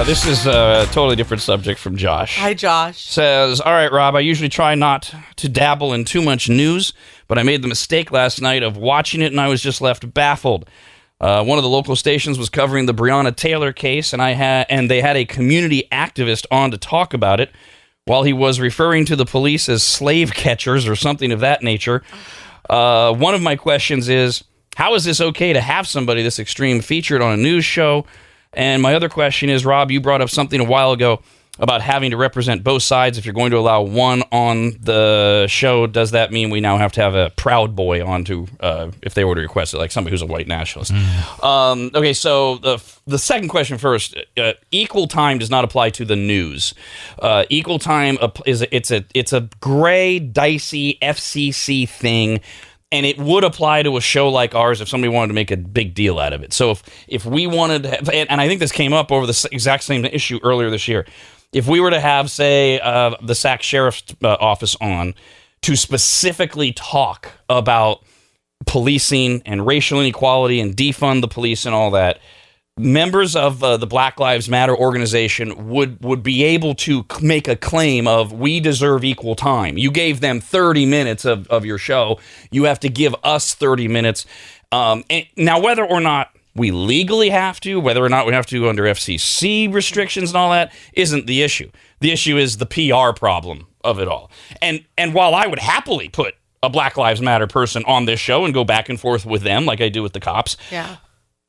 This is a totally different subject from Josh. Hi, Josh. Says, all right, Rob, I usually try not to dabble in too much news, but I made the mistake last night of watching it, and I was just left baffled. One of the local stations was covering the Breonna Taylor case, and they had a community activist on to talk about it. While he was referring to the police as slave catchers or something of that nature, one of my questions is, how is this okay to have somebody this extreme featured on a news show? And my other question is, Rob, you brought up something a while ago about having to represent both sides. If you're going to allow one on the show, does that mean we now have to have a Proud Boy on to, if they were to request it, like somebody who's a white nationalist? Okay, so the second question first. Equal time does not apply to the news. Equal time it's a gray, dicey FCC thing. And it would apply to a show like ours if somebody wanted to make a big deal out of it. So if we wanted to have, and I think this came up over the exact same issue earlier this year, if we were to have, say, the Sac Sheriff's Office on to specifically talk about policing and racial inequality and defund the police and all that, members of the Black Lives Matter organization would be able to make a claim of, we deserve equal time. You gave them 30 minutes of your show. You have to give us 30 minutes. And now, whether or not we legally have to, whether or not we have to under FCC restrictions and all that, isn't the issue. The issue is the PR problem of it all. And while I would happily put a Black Lives Matter person on this show and go back and forth with them like I do with the cops, yeah,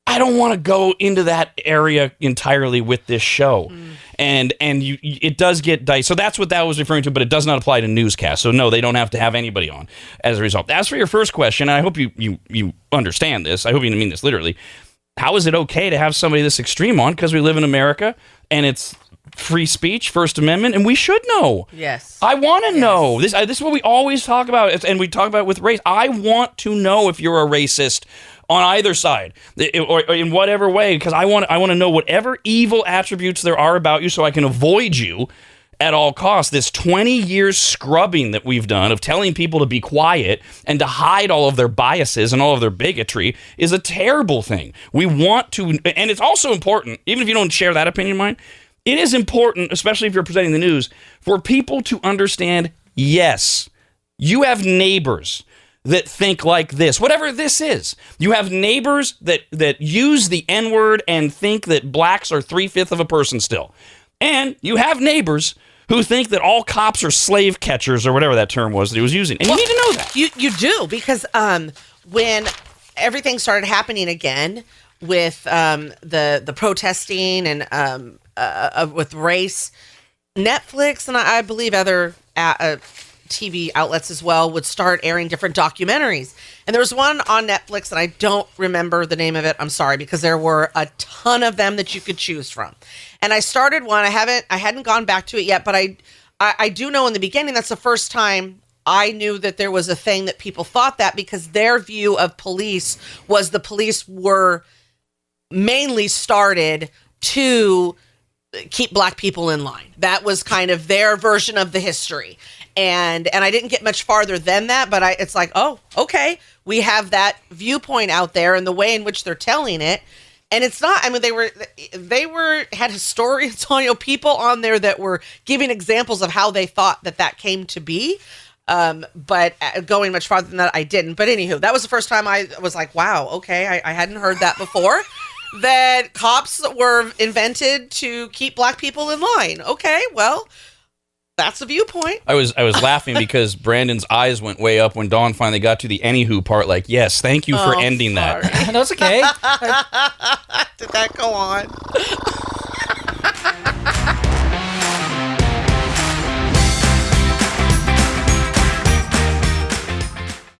I don't want to go into that area entirely with this show. And it does get dicey. So that's what that was referring to, but it does not apply to newscasts. So no, they don't have to have anybody on as a result. As for your first question, and I hope you understand this, I hope you mean this literally, how is it okay to have somebody this extreme on? Because we live in America, and it's free speech, First Amendment, and we should know. Yes. I want to know. This is what we always talk about, and we talk about it with race. I want to know if you're a racist on either side, or in whatever way, because I want to know whatever evil attributes there are about you so I can avoid you at all costs. This 20 years scrubbing that we've done of telling people to be quiet and to hide all of their biases and all of their bigotry is a terrible thing. We want to, and it's also important, even if you don't share that opinion of mine, it is important, especially if you're presenting the news, for people to understand, yes, you have neighbors that think like this, whatever this is. You have neighbors that use the N-word and think that blacks are 3/5 of a person still. And you have neighbors who think that all cops are slave catchers or whatever that term was that he was using. And you need to know that. You do, because when everything started happening again with the protesting and with race, Netflix and I believe other TV outlets as well would start airing different documentaries. And there was one on Netflix, and I don't remember the name of it. I'm sorry, because there were a ton of them that you could choose from. And I started one. I hadn't gone back to it yet, but I do know in the beginning that's the first time I knew that there was a thing that people thought that, because their view of police was the police were mainly started to keep black people in line. That was kind of their version of the history. And I didn't get much farther than that, but it's like, oh, okay, we have that viewpoint out there and the way in which they're telling it. And it's not, I mean, they had historians on, people on there that were giving examples of how they thought that came to be. But going much farther than that, I didn't. But anywho, that was the first time I was like, wow, okay, I hadn't heard that before. That cops were invented to keep black people in line. Okay, well, that's a viewpoint. I was laughing because Brandon's eyes went way up when Dawn finally got to the anywho part. Like, yes, thank you for ending that. That's okay. Did that go on?